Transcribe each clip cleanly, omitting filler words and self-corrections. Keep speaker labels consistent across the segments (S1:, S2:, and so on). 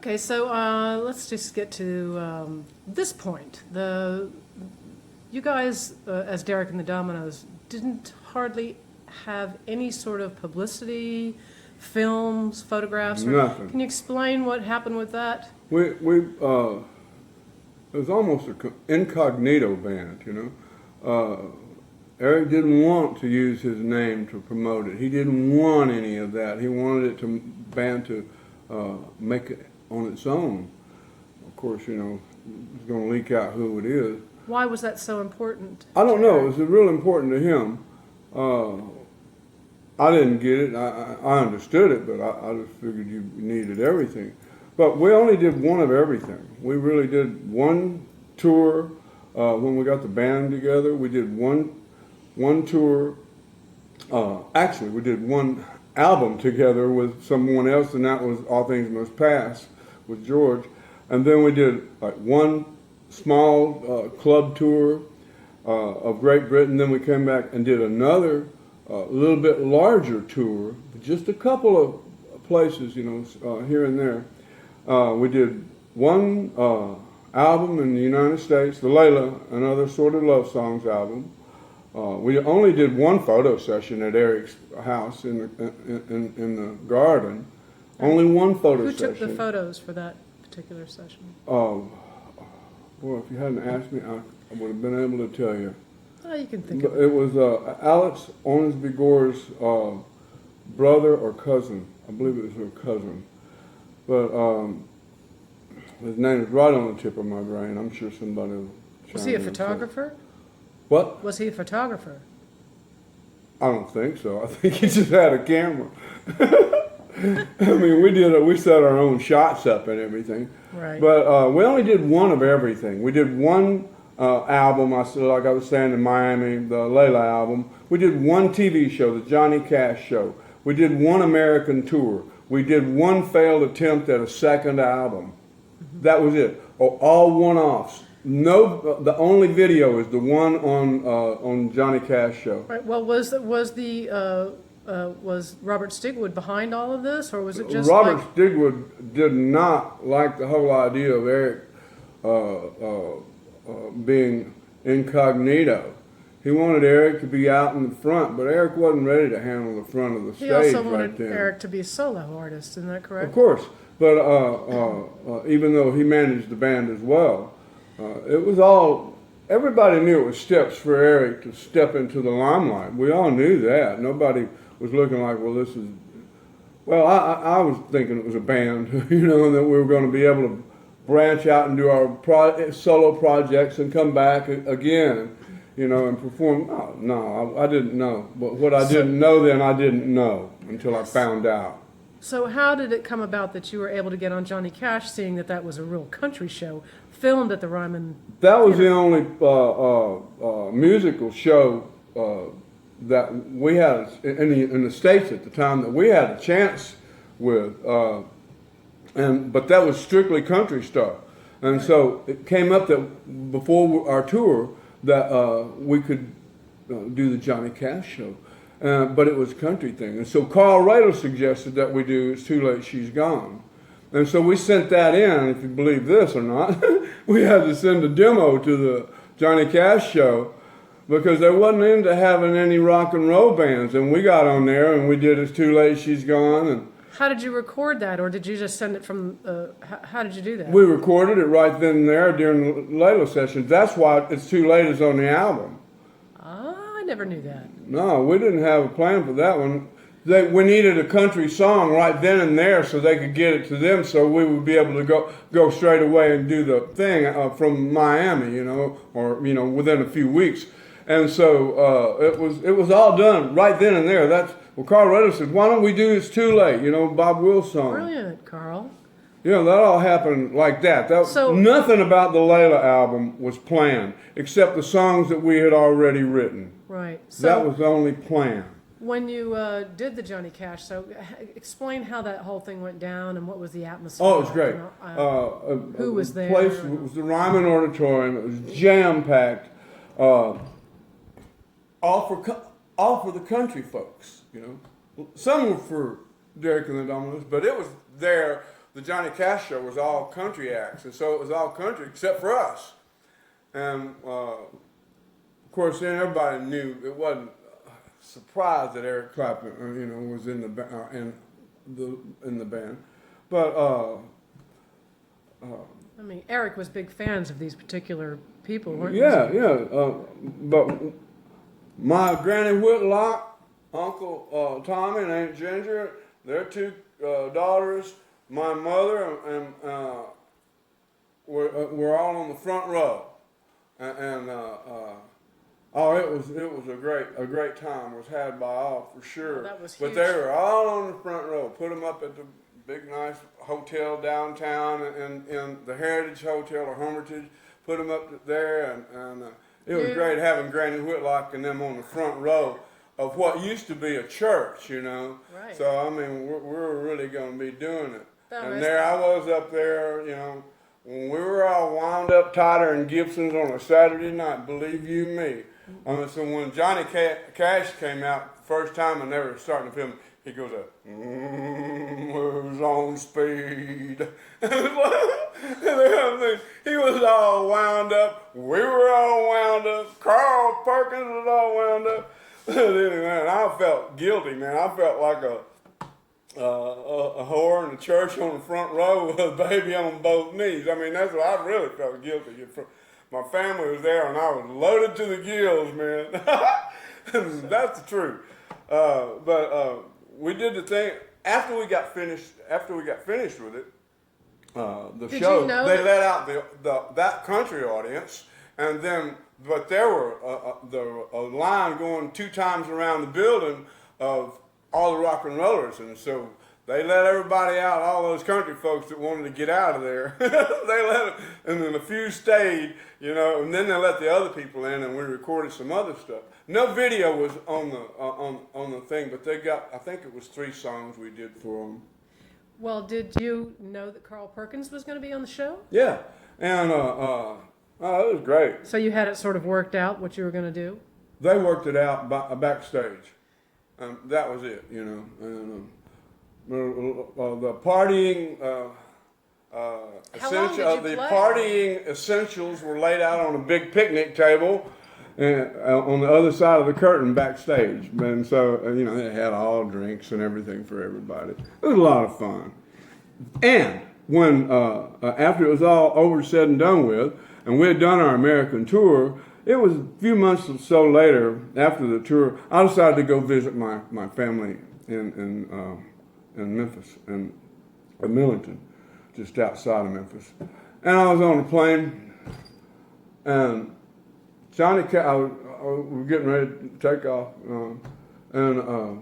S1: Okay, so let's just get to this point. You guys, as Derek and the Dominoes, didn't hardly have any sort of publicity, films, photographs.
S2: Nothing.
S1: Can you explain what happened with that?
S2: It was almost an incognito band, you know. Eric didn't want to use his name to promote it. He didn't want any of that. He wanted band to make it on its own. Of course, you know, it's going to leak out who it is.
S1: Why was that so important?
S2: I don't know. It was real important to him. I didn't get it. I understood it, but I just figured you needed everything. But we only did one of everything. We really did one tour when we got the band together. We did one tour. Actually, we did one album together with someone else, and that was All Things Must Pass with George. And then we did like one small club tour of Great Britain. Then we came back and did another little bit larger tour, just a couple of places, you know, here and there. We did one album in the United States, the Layla and Other Sorted Love Songs album. We only did one photo session at Eric's house in the garden. Only one photo session.
S1: Who took the photos for that particular session?
S2: Well, if you hadn't asked me, I would have been able to tell you.
S1: Oh, you can think of
S2: it. It was Alex Ormsby Gore's brother or cousin. I believe it was her cousin. But his name is right on the tip of my brain. I'm sure somebody will.
S1: Was he a photographer?
S2: What?
S1: Was he a photographer?
S2: I don't think so. I think he just had a camera. I mean, we set our own shots up and everything.
S1: Right.
S2: But we only did one of everything. We did one album, like I was saying, in Miami, the Layla album. We did one TV show, the Johnny Cash show. We did one American tour. We did one failed attempt at a second album. Mm-hmm. That was it. All one-offs. No, the only video is the one on Johnny Cash show.
S1: Right. Well, was Robert Stigwood behind all of this, or was it just
S2: Robert Stigwood did not like the whole idea of Eric being incognito. He wanted Eric to be out in the front, but Eric wasn't ready to handle the front of the stage right then.
S1: He also wanted Eric to be a solo artist, isn't that correct?
S2: Of course, but even though he managed the band as well, it was all, everybody knew it was steps for Eric to step into the limelight. We all knew that. Nobody was looking like, well, this is, well, I was thinking it was a band, you know, and that we were going to be able to branch out and do our solo projects and come back again, you know, and perform. No, I didn't know. But what I didn't know then, I didn't know until I found out.
S1: So how did it come about that you were able to get on Johnny Cash, seeing that was a real country show, filmed at the Ryman?
S2: That was the only musical show that we had in the States at the time that we had a chance with. But that was strictly country stuff. And so it came up that before our tour that we could do the Johnny Cash show. But it was a country thing. And so Carl Radle suggested that we do It's Too Late, She's Gone. And so we sent that in, if you believe this or not. We had to send a demo to the Johnny Cash show because they wasn't into having any rock and roll bands. And we got on there and we did It's Too Late, She's Gone. And
S1: how did you record that, or did you just send it from, how did you do that?
S2: We recorded it right then and there during the Layla sessions. That's why It's Too Late is on the album.
S1: I never knew that.
S2: No, we didn't have a plan for that one. We needed a country song right then and there so they could get it to them, so we would be able to go straight away and do the thing from Miami, you know, or you know, within a few weeks. And so it was all done right then and there. Well, Carl Radle said, "Why don't we do It's Too Late?" You know, Bob Wills' song.
S1: Brilliant, Carl.
S2: You know, that all happened like that. Nothing about the Layla album was planned, except the songs that we had already written.
S1: Right. So
S2: that was the only plan.
S1: When you did the Johnny Cash, so explain how that whole thing went down and what was the atmosphere.
S2: Oh, it was great.
S1: Who was there?
S2: It was the Ryman Auditorium. It was jam-packed. All for the country folks, you know. Some were for Derek and the Dominoes, but it was there the Johnny Cash show was all country acts, and so it was all country except for us. And of course, then everybody knew it wasn't a surprise that Eric Clapton, was in the band. But
S1: I mean, Eric was big fans of these particular people, weren't
S2: yeah. But my Granny Whitlock, Uncle Tommy, and Aunt Ginger, their two daughters, my mother, and were all on the front row, and it was a great time was had by all for sure.
S1: Oh, that was
S2: but
S1: huge.
S2: they were all on the front row. Put them up at the big nice hotel downtown in the Heritage Hotel or Hermitage. Put them up there, and it was great having Granny Whitlock and them on the front row of what used to be a church,
S1: Right.
S2: So I mean, we're really going to be doing it.
S1: That
S2: And there I was up there, when we were all wound up tighter in Gibson's on a Saturday night, believe you me. So when Johnny Cash came out first time and they were starting to film, he goes up, moves on speed. He was all wound up. We were all wound up. Carl Perkins was all wound up. And I felt guilty, man. I felt like a whore in the church on the front row with a baby on both knees. I mean, that's what I really felt guilty. My family was there, and I was loaded to the gills, man. That's the truth. But we did the thing after we got finished. After we got finished with it, the
S1: Did
S2: show
S1: you know
S2: they let out that country audience, and then there were a line going 2 times around the building of all the rock and rollers, and so they let everybody out, all those country folks that wanted to get out of there. They let them, and then a few stayed, and then they let the other people in, and we recorded some other stuff. No video was on the thing, but they got, I think it was 3 songs we did for them.
S1: Well, did you know that Carl Perkins was going to be on the show?
S2: Yeah, and it was great.
S1: So you had it sort of worked out what you were going to do?
S2: They worked it out backstage. That was it, And the partying partying essentials were laid out on a big picnic table on the other side of the curtain backstage, and so they had all drinks and everything for everybody. It was a lot of fun. And when after it was all over, said and done with, and we had done our American tour, it was a few months or so later after the tour, I decided to go visit my family in Memphis, in Millington, just outside of Memphis. And I was on a plane, and Johnny Cash, we were getting ready to take off, and I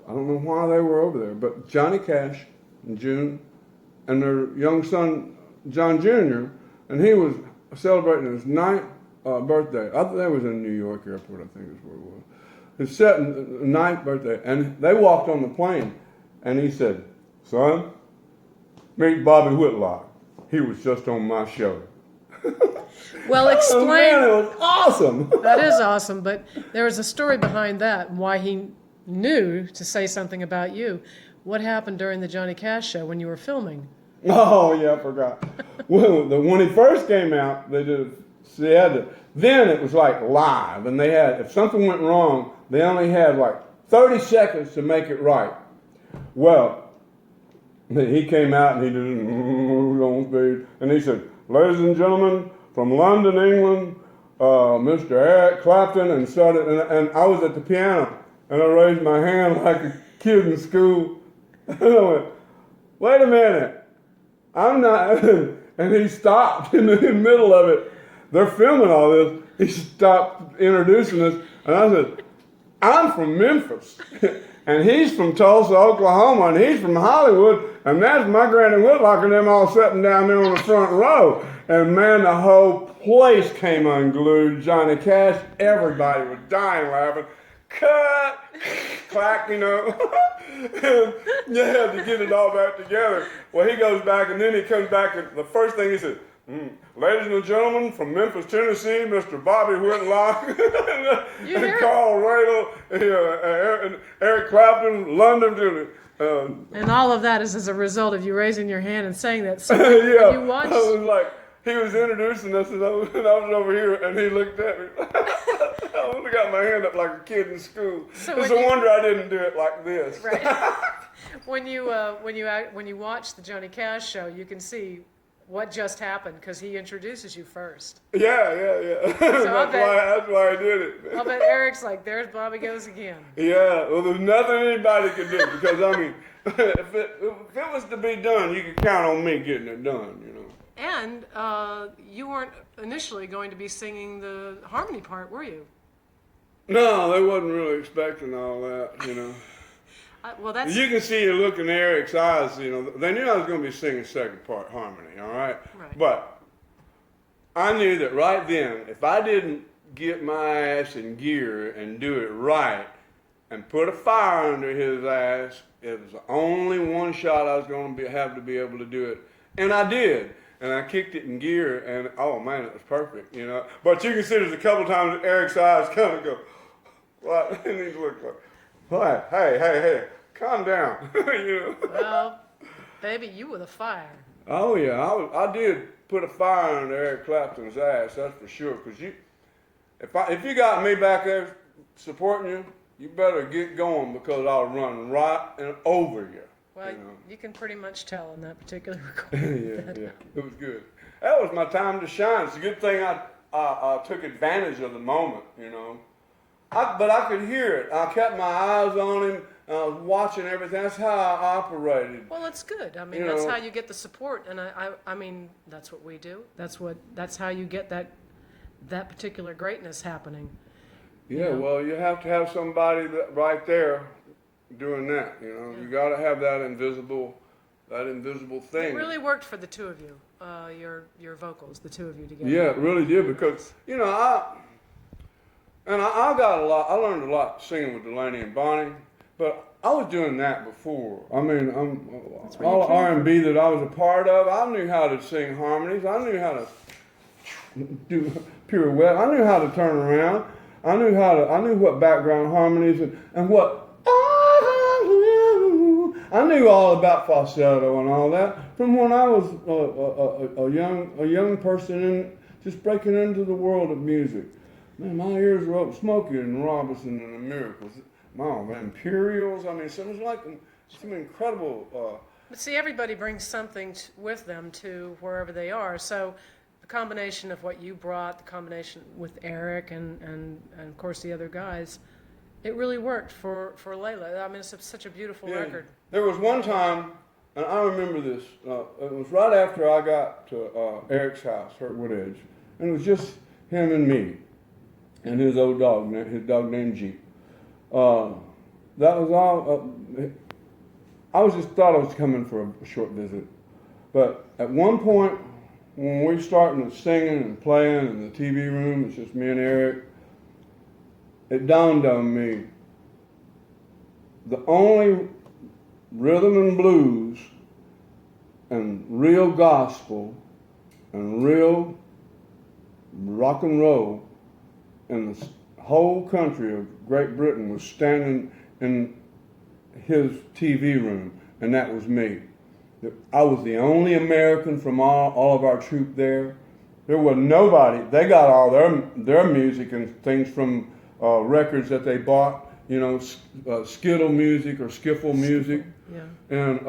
S2: don't know why they were over there, but Johnny Cash and June and their young son, John Jr., and he was celebrating his 9th birthday. I think that was in New York Airport, I think is where it was. His 9th birthday, and they walked on the plane, and he said, "Son, meet Bobby Whitlock. He was just on my show."
S1: Well, explain.
S2: Oh, man, it was awesome.
S1: That is awesome, but there was a story behind that, and why he knew to say something about you. What happened during the Johnny Cash show when you were filming?
S2: Oh, yeah, I forgot. Well, when he first came out, then it was like live, and they had, if something went wrong, they only had like 30 seconds to make it right. Well, he came out and he did on speed, and he said, "Ladies and gentlemen, from London, England, Mr. Eric Clapton," and started, and I was at the piano, and I raised my hand like a kid in school, and I went, "Wait a minute, I'm not," and he stopped in the middle of it. They're filming all this. He stopped introducing us, and I said, "I'm from Memphis." And he's from Tulsa, Oklahoma, and he's from Hollywood, and that's my Granny Whitlock and them all sitting down there on the front row. And man, the whole place came unglued. Johnny Cash, everybody was dying laughing. Cut, clack, and you had to get it all back together. Well, he goes back, and then he comes back, and the first thing he said, "Ladies and gentlemen, from Memphis, Tennessee, Mr. Bobby Whitlock," and Carl Radle, and Eric Clapton, London.
S1: And all of that is as a result of you raising your hand and saying that. So
S2: Yeah,
S1: you watched.
S2: I was like, he was introducing us, and I was over here, and he looked at me. I only got my hand up like a kid in school.
S1: So
S2: It's a wonder I didn't do it like this.
S1: Right. when you watch the Johnny Cash show, you can see what just happened because he introduces you first.
S2: Yeah. That's why I did it.
S1: I'll bet Eric's like, there's Bobby goes again.
S2: Yeah, well, there's nothing anybody could do because, I mean, if it was to be done, you could count on me getting it done, you know.
S1: And you weren't initially going to be singing the harmony part, were you?
S2: No, they wasn't really expecting all that, you know.
S1: Well, that's...
S2: You can see a look in Eric's eyes, you know. They knew I was going to be singing second part harmony, all right?
S1: Right.
S2: But I knew that right then, if I didn't get my ass in gear and do it right and put a fire under his ass, it was the only one shot I was going to have to be able to do it. And I did. And I kicked it in gear, and oh man, it was perfect, you know. But you can see there's a couple times Eric's eyes kind of go, what? And he looked like, what? Hey, calm down, you know.
S1: Well, baby, you were the fire.
S2: Oh yeah, I did put a fire under Eric Clapton's ass, that's for sure. Cause if you got me back there supporting you, you better get going because I'll run right and over you.
S1: Well,
S2: you know?
S1: You can pretty much tell in that particular recording.
S2: yeah, it was good. That was my time to shine. It's a good thing I took advantage of the moment, you know. But I could hear it. I kept my eyes on him. I was watching everything. That's how I operated.
S1: Well, it's good. I mean,
S2: You
S1: that's
S2: know.
S1: how you get the support, and I mean, that's what we do. That's how you get that particular greatness happening.
S2: Yeah,
S1: You know?
S2: well, you have to have somebody right there doing that. You know,
S1: Yeah.
S2: you got to have that invisible thing.
S1: It really worked for the two of you, your vocals, the two of you together.
S2: Yeah, it really did because you know I got a lot. I learned a lot singing with Delaney and Bonnie, but I was doing that before. I mean,
S1: where
S2: all
S1: you came
S2: R&B that I was a part of, I knew how to sing harmonies. I knew how to do pirouette. I knew how to turn around. I knew what background harmonies and what. I knew all about falsetto and all that from when I was a young person just breaking into the world of music. Man, my ears were open. Smokey and Robinson and the Miracles. Man, Imperials. I mean, so it was like some incredible.
S1: But see, everybody brings something with them to wherever they are. So the combination of what you brought, the combination with Eric and of course the other guys, it really worked for Layla. I mean, it's such a beautiful record.
S2: There was one time, and I remember this. It was right after I got to Eric's house, Hurtwood Edge, and it was just him and me, and his old dog, his dog named Jeep. That was all. I thought I was coming for a short visit, but at one point when we starting singing and playing in the TV room, it's just me and Eric. It dawned on me, the only rhythm and blues and real gospel and real rock and roll in the whole country of Great Britain was standing in his TV room, and that was me. I was the only American from all of our troupe there. There was nobody. They got all their music and things from records that they bought, you know, skittle music or skiffle music.
S1: Yeah.
S2: And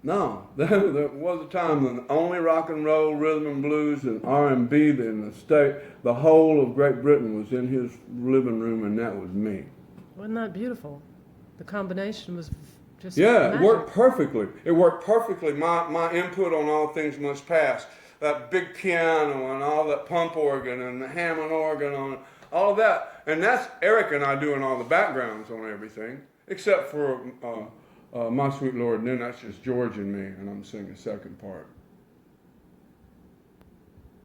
S2: no, there was a time when only rock and roll, rhythm and blues, and R&B in the state, the whole of Great Britain was in his living room, and that was me.
S1: Wasn't that beautiful? The combination was just
S2: Yeah,
S1: magic.
S2: it worked perfectly. It worked perfectly. My input on All Things Must Pass, that big piano and all that pump organ and the Hammond organ on all of that. And that's Eric and I doing all the backgrounds on everything, except for My Sweet Lord, and then that's just George and me, and I'm singing the second part.